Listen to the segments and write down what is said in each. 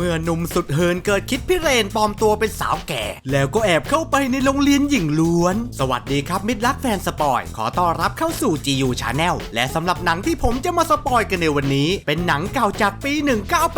เมื่อหนุ่มสุดเฮิร์นเกิดคิดพิเรนปลอมตัวเป็นสาวแก่แล้วก็แอบเข้าไปในโรงเรียนหญิงล้วนสวัสดีครับมิตรรักแฟนสปอยขอต้อนรับเข้าสู่ GU Channel และสำหรับหนังที่ผมจะมาสปอยกันในวันนี้เป็นหนังเก่าจากปี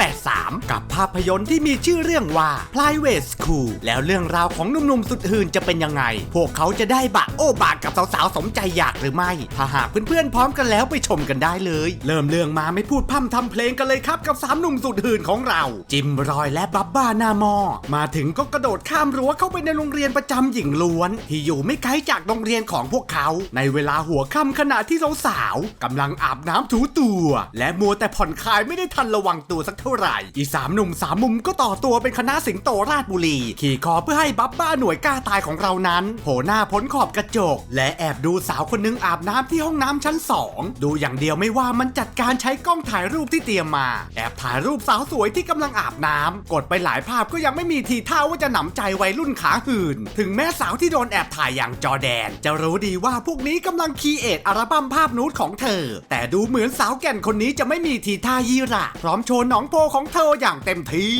1983 กับภาพยนตร์ที่มีชื่อเรื่องว่า Private School แล้วเรื่องราวของหนุ่มๆสุดหื่นจะเป็นยังไงพวกเขาจะได้บะโอ้บากกับสาวๆสมใจอยากหรือไม่ถ้าหากเพื่อนๆพร้อมกันแล้วไปชมกันได้เลยเริ่มเรื่องมาไม่พูดพร่ำทำเพลงกันเลยครับกับ3หนุ่มสุดหื่นของเราจิมรอยและบับบ้าหน้ามอมาถึงก็กระโดดข้ามรั้วเข้าไปในโรงเรียนประจำหญิงล้วนที่อยู่ไม่ไกลจากโรงเรียนของพวกเขาในเวลาหัวค่ำขณะที่สาวๆกำลังอาบน้ำถูตัวและมัวแต่ผ่อนคลายไม่ได้ทันระวังตัวสักเท่าไหร่อี3หนุ่ม3มุมก็ต่อตัวเป็นคณะสิงโตราชบุรีขี่คอเพื่อให้บับบ้าหน่วยกล้าตายของเรานั้นโผล่หน้าพ้นขอบกระจกและแอบดูสาวคนนึงอาบน้ำที่ห้องน้ำชั้น2ดูอย่างเดียวไม่ว่ามันจัดการใช้กล้องถ่ายรูปที่เตรียมมาแอบถ่ายรูปสาวสวยที่กำลังอาบน้ำกดไปหลายภาพก็ยังไม่มีทีท่าว่าจะหนำใจวัยรุ่นขาหื่นถึงแม้สาวที่โดนแอบถ่ายอย่างจอแดนจะรู้ดีว่าพวกนี้กำลังคีเอทอัลบั้มภาพนูดของเธอแต่ดูเหมือนสาวแก่นคนนี้จะไม่มีทีท่ายี่ระพร้อมโชว์หนองโพของเธออย่างเต็มที่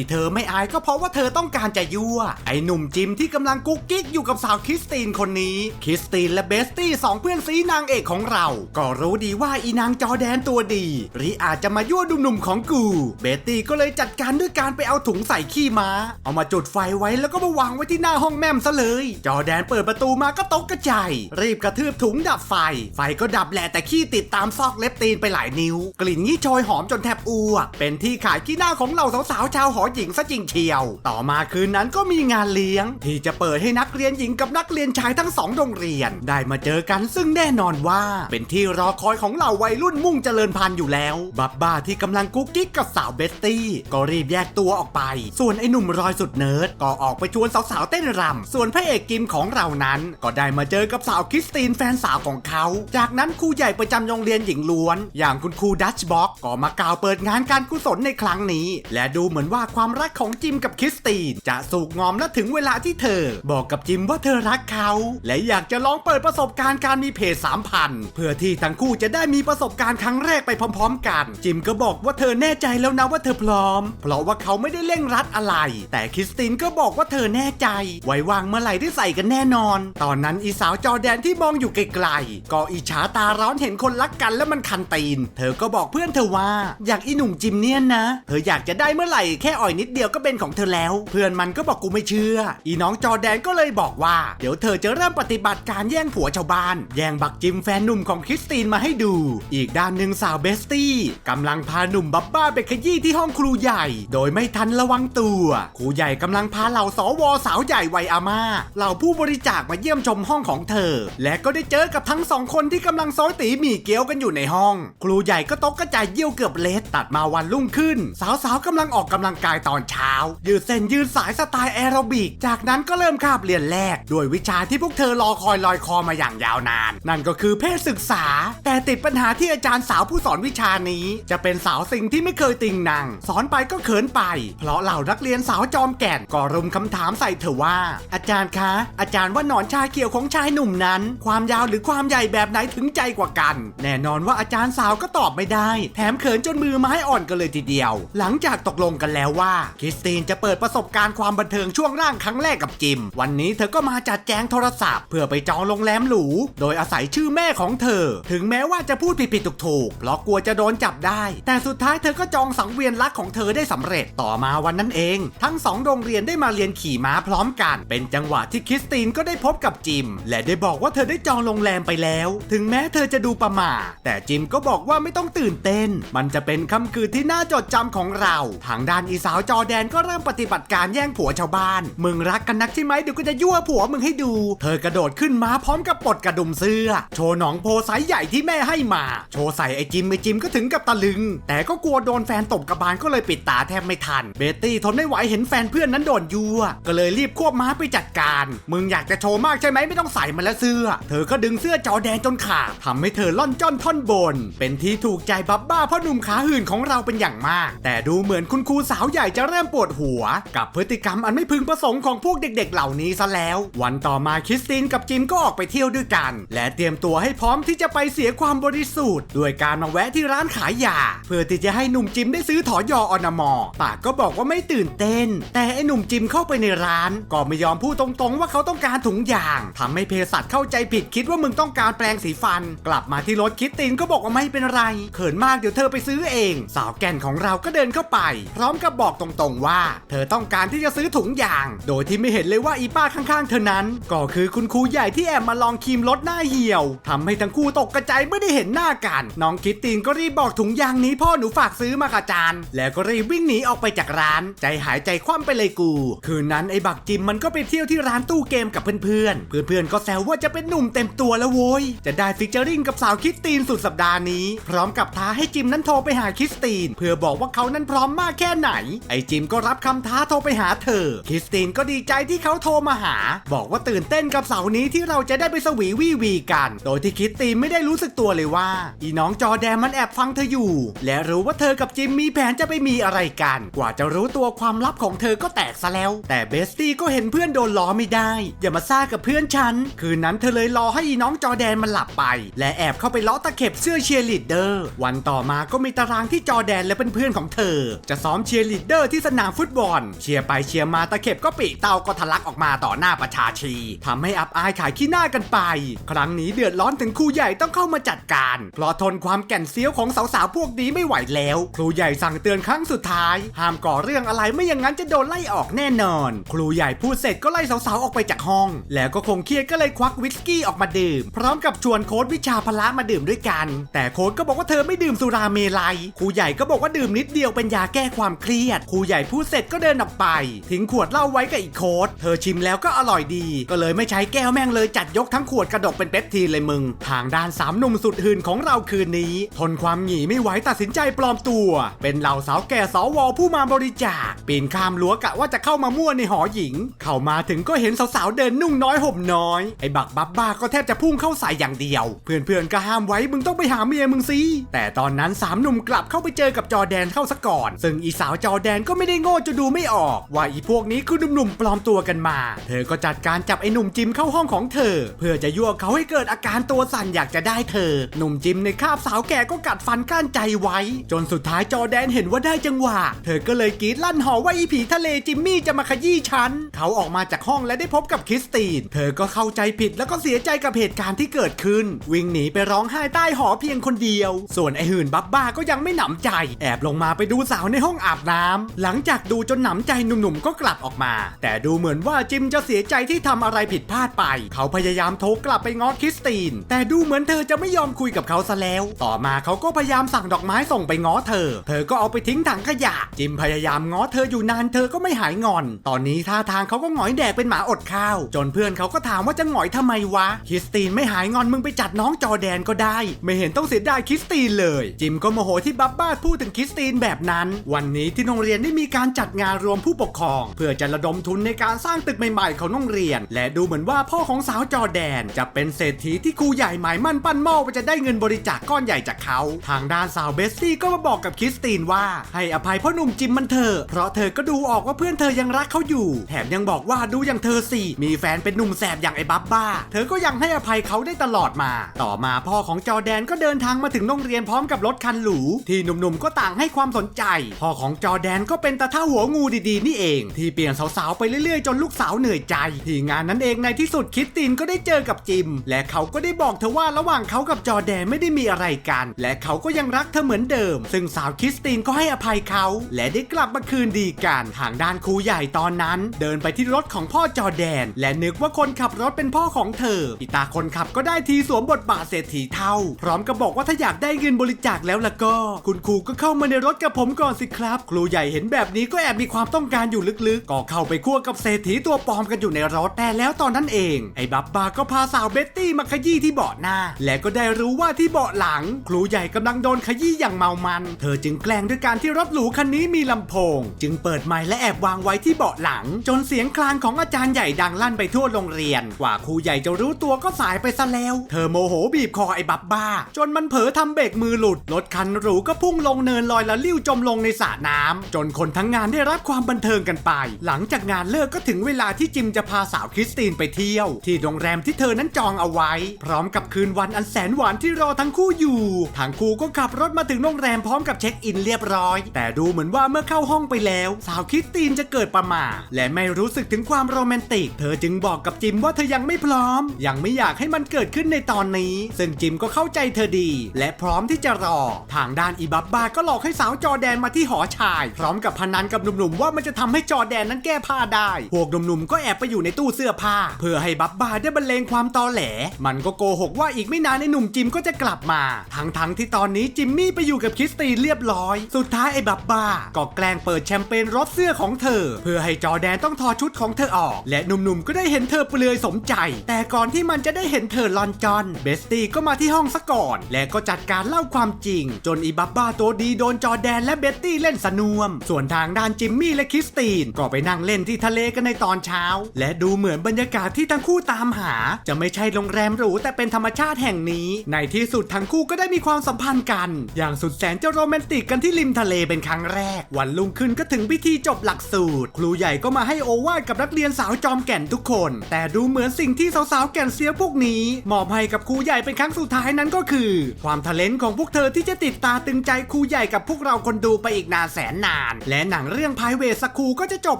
เธอไม่อายก็เพราะว่าเธอต้องการจะยั่วไอ้หนุ่มจิมที่กำลังกุ๊กกิ๊กอยู่กับสาวคริสตินคนนี้คริสตินและเบสตี้2เพื่อนซีนางเอกของเราก็รู้ดีว่าอีนางจอแดนตัวดีหรืออาจจะมายั่วหนุ่มๆของกูเบสตี้ก็เลยจัดการด้วยการไปเอาถุงใส่ขี้ม้าเอามาจุดไฟไว้แล้วก็มาวางไว้ที่หน้าห้องแม่มซะเลยจอแดนเปิดประตูมาก็ตกกระจายรีบกระทืบถุงดับไฟก็ดับแหละแต่ขี้ติดตามซอกเล็บตีนไปหลายนิ้วกลิ่นนี้โชยหอมจนแทบอ้วกเป็นที่ขายขี้หน้าของเหล่าสาวๆชาวหอหญิงซะจริงเชียวต่อมาคืนนั้นก็มีงานเลี้ยงที่จะเปิดให้นักเรียนหญิงกับนักเรียนชายทั้ง2โรงเรียนได้มาเจอกันซึ่งแน่นอนว่าเป็นที่รอคอยของเหล่าวัยรุ่นมุ่งเจริญพันธุ์อยู่แล้วบับบ้าที่กำลังกุ๊กกิ๊กกับสาวเบสตี้ก็รีบแยกตัวออกไปส่วนไอ้หนุ่มรอยสุดเนิร์ดก็ออกไปชวนสาวๆเต้นรำส่วนพระเอกกิมของเรานั้นก็ได้มาเจอกับสาวคริสตินแฟนสาวของเขาจากนั้นครูใหญ่ประจำโรงเรียนหญิงล้วนอย่างคุณครูดัชบ็อกก็มากล่าวเปิดงานการกุศลในครั้งนี้และดูเหมือนว่าความรักของจิมกับคริสตินจะสุกงอมและถึงเวลาที่เธอบอกกับจิมว่าเธอรักเขาและอยากจะลองเปิดประสบการณ์การมีเพจ 3,000 เพื่อที่ทั้งคู่จะได้มีประสบการณ์ครั้งแรกไปพร้อมๆกันจิมก็บอกว่าเธอแน่ใจแล้วนะว่าเธอพร้อมเพราะว่าเขาไม่ได้เร่งรัดอะไรแต่คริสตินก็บอกว่าเธอแน่ใจไว้วางเมื่อไหร่ได้ใส่กันแน่นอนตอนนั้นอีสาวจอแดนที่มองอยู่ไกลๆก็อิจฉาตาร้อนเห็นคนรักกันแล้วมันคันตีนเธอก็บอกเพื่อนเธอว่าอยากอีหนุ่มจิมเนี่ยนะเธออยากจะได้เมื่อไหร่แค่อ่อยนิดเดียวก็เป็นของเธอแล้วเพื่อนมันก็บอกกูไม่เชื่ออีน้องจอแดนก็เลยบอกว่าเดี๋ยวเธอจะเริ่มปฏิบัติการแย่งผัวชาวบ้านแย่งบักจิมแฟนหนุ่มของคริสตินมาให้ดูอีกด้านหนึ่งสาวเบสตี้กำลังพาหนุ่มบับบ้าไปขยี้ที่ห้องครูใหญ่โดยไม่ทันระวังตัวครูใหญ่กำลังพาเหล่าสวสาวใหญ่วัยอาม่าเหล่าผู้บริจาคมาเยี่ยมชมห้องของเธอและก็ได้เจอกับทั้ง2คนที่กำลังซ้อยตีหมี่เกี๊ยวกันอยู่ในห้องครูใหญ่ก็ตกกระจายเยี่ยวเกือบเละตัดมาวันรุ่งขึ้นสาวๆกำลังออกกำลังกายตอนเช้ายืดเส้นยืดสายสไตล์แอโรบิกจากนั้นก็เริ่มคาบเรียนแรกด้วยวิชาที่พวกเธอรอคอยลอยคอมาอย่างยาวนานนั่นก็คือเพศศึกษาแต่ติดปัญหาที่อาจารย์สาวผู้สอนวิชานี้จะเป็นสาวสิ่งที่ไม่เคยติงนางสอนไปก็เขินไปเพราะเหล่านักเรียนสาวจอมแก่นก็รุมคำถามใส่เธอว่าอาจารย์คะอาจารย์ว่าหนอนชาเขียวของชายหนุ่มนั้นความยาวหรือความใหญ่แบบไหนถึงใจกว่ากันแน่นอนว่าอาจารย์สาวก็ตอบไม่ได้แถมเขินจนมือไม้อ่อนกันเลยทีเดียวหลังจากตกลงกันแล้วว่าคริสตินจะเปิดประสบการณ์ความบันเทิงช่วงร่างครั้งแรกกับจิมวันนี้เธอก็มาจัดแจงโทรศัพท์เพื่อไปจองโรงแรมหรูโดยอาศัยชื่อแม่ของเธอถึงแม้ว่าจะพูดผิดๆถูกๆเพราะกลัวจะโดนจับได้แต่สุดท้ายเธอก็จองสังเวียนรักของเธอได้สำเร็จต่อมาวันนั้นเองทั้ง2โรงเรียนได้มาเรียนขี่ม้าพร้อมกันเป็นจังหวะที่คริสตินก็ได้พบกับจิมและได้บอกว่าเธอได้จองโรงแรมไปแล้วถึงแม้เธอจะดูประหม่าแต่จิมก็บอกว่าไม่ต้องตื่นเต้นมันจะเป็นค่ำคืนที่น่าจดจำของเราทางด้านอีสาวจอแดนก็เริ่มปฏิบัติการแย่งผัวชาวบ้านมึงรักกันนักใช่ไหมเดี๋ยวก็จะยั่วผัวมึงให้ดูเธอกระโดดขึ้นม้าพร้อมกับปลดกระดุมเสื้อโชว์หนองโพไซส์ใหญ่ที่แม่ให้มาโชว์ใส่ไอจิมก็ถึงกับตะลึงแต่ก็กลัวโดนแฟนตบกระบาลก็เลยปิดตาแทบไม่ทันเบตตี้ทนไม่ไหวเห็นแฟนเพื่อนนั้นโดนยั่วก็เลยรีบควบม้าไปจัดการมึงอยากจะโชว์มากใช่ไหมไม่ต้องใส่มาแล้วเสื้อเธอก็ดึงเสื้อจอแดนจนขาดทำให้เธอล่อนจ้อนท่อนบนเป็นที่ถูกใจบับบ้าเพราะหนุ่มขาหื่นของเราเป็นอย่างมากแต่ดูเหมือนคุณครูสาวใหญ่จะเริ่มปวดหัวกับพฤติกรรมอันไม่พึงประสงค์ของพวกเด็กๆเหล่านี้ซะแล้ววันต่อมาคริสตินกับจิมก็ออกไปเที่ยวด้วยกันและเตรียมตัวให้พร้อมที่จะไปเสียความบริสุทธิ์ด้วยการมาแวะที่ร้านขายยาเพื่อที่จะให้หนุ่มจิมได้ซื้อถอยออนามอ ปากก็บอกว่าไม่ตื่นเต้นแต่ไอ้หนุ่มจิมเข้าไปในร้านก็ไม่ยอมพูดตรงๆว่าเขาต้องการถุงยางทำให้เภสัชเข้าใจผิดคิดว่ามึงต้องการแปรงสีฟันกลับมาที่รถคริสตินก็บอกว่าไม่เป็นไรเขินมากเดี๋ยวเธอไปซื้อเองสาวแก่นของเราก็เดินเข้าไปพร้อมกับบอกตรงๆว่าเธอต้องการที่จะซื้อถุงยางโดยที่ไม่เห็นเลยว่าอีป้าข้างๆเธอนั้นก็คือคุณครูใหญ่ที่แอบมาลองครีมลดหน้าเหี่ยวทำให้ทั้งคู่ตกกระจายไม่ได้เห็นหน้ากันน้องคริสตินก็รีบบอกถุงยางนี้พ่อหนูฝากซื้อมาค่ะจานแล้วก็รีบวิ่งหนีออกไปจากร้านใจหายใจคว่ำไปเลยกูคืนนั้นไอ้บักจิมมันก็ไปเที่ยวที่ร้านตู้เกมกับเพื่อนๆก็แซวว่าจะเป็นหนุ่มเต็มตัวแล้วโว้ยจะได้ฟิชเจอริงกับสาวคริสตินสุดสัปดาห์นี้พร้อมกับท้าให้จิมนั้นโทรไปหาคริสตินเพื่อบอกว่าเขานั้นพร้อมมากแค่ไหนไอ้จิมก็รับคำท้าโทรไปหาเธอคริสตินก็ดีใจที่เขาโทรมาหาบอกว่าตื่นเต้นกับเสาร์นี้ที่เราจะได้ไปสวีวีกันโดยที่คริสตินไม่ได้รู้สึกตัวเลยว่าอีน้องจอแดนมันแอบฟังเธออยู่และรู้ว่าเธอกับจิมมีแผนจะไปมีอะไรกันกว่าจะรู้ตัวความลับของเธอก็แตกซะแล้วแต่เบสตี้ก็เห็นเพื่อนโดนล้อไม่ได้อย่ามาซ่ากับเพื่อนฉันคืนนั้นเธอเลยรอให้อีน้องจอแดนมันหลับไปและแอบเข้าไปล้อตะเข็บเสื้อเชียร์ลีดเดอร์วันต่อมาก็มีตารางที่จอแดนและเพื่อนๆของเธอจะซ้อมเชียร์ลีดเดอร์ที่สนามฟุตบอลเชียร์ไปเชียร์มาตะเข็บก็ปีเตาก็ทะลักออกมาต่อหน้าประชาชนทำให้อับอายขายขี้หน้ากันไปครั้งนี้เดือดร้อนถึงครูใหญ่ต้องเข้ามาจัดการเพราะทนความแก่นเซี้ยวของสาวๆพวกนี้ไม่ไหวแล้วครูใหญ่สั่งเตือนครั้งสุดท้ายห้ามก่อเรื่องอะไรไม่อย่างนั้นจะโดนไล่ออกแน่นอนครูใหญ่พูดเสร็จก็ไล่สาวๆออกไปจากห้องแล้วก็คงเครียดก็เลยควักวิสกี้ออกมาดื่มพร้อมกับชวนโค้ชวิชาพละมาดื่มด้วยกันแต่โค้ชก็บอกว่าเธอไม่ดื่มสุราเมลัยครูใหญ่ก็บอกว่าดื่มนิดเดียวเป็นยาแก้ความเครียดครูใหญ่พูดเสร็จก็เดินออกไปทิ้งขวดเหล้าไว้กับอีกโค้ชเธอชิมแล้วก็อร่อยดีก็เลยไม่ใช้แก้วแม่งเลยจัดยกทั้งขวดกระดกเป็นเป๊ปทีนเลยมึงทางด้าน3หนุ่มสุดหื่นของเราคืนนี้ทนความหงี่ไม่ไหวตัดสินใจปลอมตัวเป็นเหล่าสาวแก่สวผู้มาบริจาคปีนข้ามรั้วกะว่าจะเข้ามามั่วในหอหญิงเข้ามาถึงก็เห็นสาวๆเดินนุ่งน้อยห่มน้อยไอ้บักบับบ้าก็แทบจะพุ่งเข้าใส่อย่างเดียวเพื่อนๆก็ห้ามไว้มึงต้องไปหาเมียมึงสิแต่ตอนนั้น3หนุ่มกลับเข้าไปเจอกับจอแดนเข้าซะก่อนซึ่งอีสาวจอแดนก็ไม่ได้โง่จนดูไม่ออกว่าอีพวกนี้คือหนุ่มๆปลอมตัวกันมาเธอก็จัดการจับไอ้หนุ่มจิมเข้าห้องของเธอเพื่อจะยั่วเขาให้เกิดอาการตัวสั่นอยากจะได้เธอหนุ่มจิมในคาบสาวแก่ก็กัดฟันกั้นใจไว้จนสุดท้ายจอแดนเห็นว่าได้จังหวะเธอก็เลยกรีดลั่นหอว่าอีผีทะเลจิมมี่จะมาขยี้ฉันเขาออกมาจากห้องและได้พบกับคริสตินเธอก็เข้าใจผิดแล้วก็เสียใจกับเหตุการณ์ที่เกิดขึ้นวิ่งหนีไปร้องไห้ใต้หอเพียงคนเดียวส่วนไอ้หื่นบับบ้าก็ยังไม่หนำใจแอบลงมาไปดูสาวในห้องอาบน้ำหลังจากดูจนหนำใจหนุ่มๆก็กลับออกมาแต่ดูเหมือนว่าจิมจะเสียใจที่ทำอะไรผิดพลาดไปเขาพยายามโทรกลับไปง้อคริสตินแต่ดูเหมือนเธอจะไม่ยอมคุยกับเขาซะแล้วต่อมาเขาก็พยายามสั่งดอกไม้ส่งไปง้อเธอก็เอาไปทิ้งถังขยะจิมพยายามง้อเธออยู่นานเธอก็ไม่หายงอนตอนนี้ท่าทางเขาก็หงอยแดกเป็นหมาอดข้าวจนเพื่อนเขาก็ถามว่าจะหงอยทำไมวะคริสตินไม่หายงอนมึงไปจัดน้องจอแดนก็ได้ไม่เห็นต้องเสียดายคริสตินเลยจิมก็โมโหที่บับบ้าพูดถึงคริสตินแบบนั้นวันนี้ที่โรงเรียนได้มีการจัดงานรวมผู้ปกครองเพื่อจะระดมทุนในการสร้างตึกใหม่ๆของโรงเรียนและดูเหมือนว่าพ่อของสาวจอแดนจะเป็นเศรษฐีที่ครูใหญ่หมายมั่นปั้นหม้อว่าจะได้เงินบริจาคก้อนใหญ่จากเขาทางด้านสาวเบสซี่ก็มาบอกกับคริสตินว่าให้อภัยพ่อหนุ่มจิมมันเถอะเพราะเธอก็ดูออกว่าเพื่อนเธอยังรักเขาอยู่แถมยังบอกว่าดูอย่างเธอสิมีแฟนเป็นหนุ่มแสบอย่างไอ้บับบ้าเธอก็ยังให้อภัยเขาได้ตลอดมาต่อมาพ่อของจอแดนก็เดินทางมาถึงโรงเรียนพร้อมกับรถคันหรูที่หนุ่มๆก็ต่างให้ความสนใจพ่อของจอแดนก็เป็นตาเท่าหัวงูดีๆนี่เองที่เปลี่ยนสาวๆไปเรื่อยๆจนลูกสาวเหนื่อยใจที่งานนั้นเองในที่สุดคริสตินก็ได้เจอกับจิมและเขาก็ได้บอกเธอว่าระหว่างเขากับจอแดนไม่ได้มีอะไรกันและเขาก็ยังรักเธอเหมือนเดิมซึ่งสาวคริสตินก็ให้อภัยเขาและได้กลับมาคืนดีกันทางด้านครูใหญ่ตอนนั้นเดินไปที่รถของพ่อจอแดนและนึกว่าคนขับรถเป็นพ่อของเธออีตาคนขับก็ได้ทีสวมบทบาทเศรษฐีเท่าพร้อมกับบอกว่าถ้าอยากได้เงินบริจาคแล้วล่ะก็คุณครูก็เข้ามาในรถกับผมก่อนสิครับครูใหญ่เห็นแบบนี้ก็แอบมีความต้องการอยู่ลึกๆก็เข้าไปคั่วกับเศรษฐีตัวปลอมกันอยู่ในรถแต่แล้วตอนนั้นเองไอ้บับบาก็พาสาวเบ็ตตี้มาขยี้ที่เบาะหน้าและก็ได้รู้ว่าที่เบาะหลังครูใหญ่กำลังโดนขยี้อย่างเมามันเธอจึงแกล้งด้วยการที่รถหรูคันนี้มีลำโพงจึงเปิดไมค์และแอบวางไว้ที่เบาะหลังจนเสียงคลางของอาจารย์ใหญ่ดังลั่นไปทั่วโรงเรียนกว่าครูใหญ่จะรู้ตัวก็สายไปซะแล้วเธอโมโหบีบคอไอ้บับบ้าจนมันเผลอทำเบรกมือหลุดรถคันหรูก็พุ่งลงเนินลอยละลิ้วจมลงในสระน้ำจนคนทั้งงานได้รับความบันเทิงกันไปหลังจากงานเลิกก็ถึงเวลาที่จิมจะพาสาวคริสตินไปเที่ยวที่โรงแรมที่เธอนั้นจองเอาไว้พร้อมกับคืนวันอันแสนหวานที่รอทั้งคู่อยู่ทั้งคู่ก็ขับรถมาถึงโรงแรมพร้อมกับเช็คอินเรียบร้อยแต่ ดูเหมือนว่าเมื่อเข้าห้องไปแล้วสาวคริสตินจะเกิดประหม่าและไม่รู้สึกถึงความโรแมนติกเธอจึงบอกกับจิมว่าเธอยังไม่พร้อมยังไม่อยากให้มันเกิดขึ้นในตอนนี้ซึ่งจิมก็เข้าใจเธอดีและพร้อมที่จะรอทางด้านอีบับบาก็หลอกให้สาวจอร์แดนมาที่หอชายพร้อมกับพนันกับหนุ่มๆว่ามันจะทำให้จอร์แดนนั้นแก้ผ้าได้พวกหนุ่มๆก็แอบไปอยู่ในตู้เสื้อผ้าเพื่อให้บับบาได้บรรเลงความตอแหลมันก็โกหกว่าอีกไม่นานไอ้หนุ่มจิมก็จะกลับมาทั้งที่ตอนนี้จิมมี่ไปอยู่กับคริสตินเรียบร้อยสุดท้ายไอ้บับบาก็แกล้งเปิดแชมเปญรถเสื้อของเธอเพื่อให้จอร์แดนต้องถอดชุดของเธอออกและหนุ่มๆก็ได้เห็นเธอเปลือยสมใจแต่ก่อนที่มันจะได้เห็นเธอลอนจอนเบสตี้ก็มาที่ห้องซะก่อนและก็จัดการเล่าความจริงจนอีบับบาตัวดีโดนจอร์แดนและเบสตี้เล่นสนวมส่วนทางด้านจิมมี่และคริสตินก็ไปนั่งเล่นที่ทะเลกันในตอนเช้าและดูเหมือนบรรยากาศที่ทั้งคู่ตามหาจะไม่ใช่โรงแรมหรูแต่เป็นธรรมชาติแห่งนี้ในที่สุดทั้งคู่ก็ได้มีความสัมพันธ์กันอย่างสุดแสนจะโรแมนติกกันที่ริมทะเลเป็นครั้งแรกวันรุ่งขึ้นก็ถึงพิธีจบหลักสูตรครูใหญ่ก็มาให้โอวาทกับนักเรียนสาวจอมแก่นทุกคนแต่ดูเหมือนสิ่งที่สาวๆแก่นเสียพวกนี้มอบให้กับครูใหญ่เป็นครั้งสุดท้ายนั้นก็คือความทะเลนของพวกเธอที่จะติดตาตึงใจครูใหญ่กับพวกเราคนดูไปอีกนานแสนนานและหนังเรื่อง Private School ก็จะจบ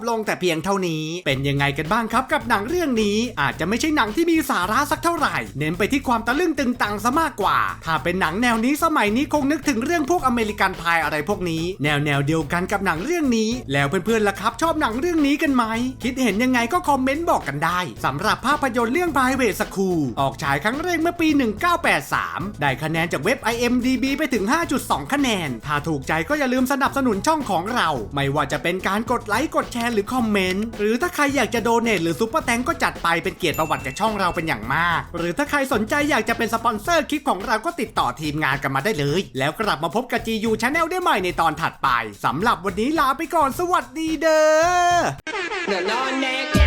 ลงแต่เพียงเท่านี้เป็นยังไงกันบ้างครับกับหนังเรื่องนี้อาจจะไม่ใช่หนังที่มีสาระสักเท่าไหร่เน้นไปที่ความตะลึงตึงตังซะมากกว่าถ้าเป็นหนังแนวนี้สมัยนี้คงนึกถึงเรื่องพวกอเมริกันพายอะไรพวกนี้แนวเดียวกันกับหนังเรื่องนี้แล้วเพื่อนๆล่ะครับชอบหนังเรื่องนี้กันไหมคิดเห็นยังไงก็คอมเมนต์บอกกันได้สำหรับภาพยนตร์เรื่อง Private School ออกฉายครั้งแรกเมื่อปี 1983 ได้คะแนนจากเว็บ IMDb ไปถึง 5.2 คะแนนถ้าถูกใจก็อย่าลืมสนับสนุนช่องของเราไม่ว่าจะเป็นการกดไลค์กดแชร์หรือคอมเมนต์หรือถ้าใครอยากจะโดเนทหรือซุปเปอร์แตงก็จัดไปเป็นเกียรติประวัติกับช่องเราเป็นอย่างมากหรือถ้าใครสนใจอยากจะเป็นสปอนเซอร์คลิปของเราก็ติดต่อทีมงานกันมาได้เลยแล้วกลับมาพบกับ GU Channel ได้ใหม่ในตอนถัดไปสำหรับวันนี้ลาไปก่อนสวัสดีเด้อ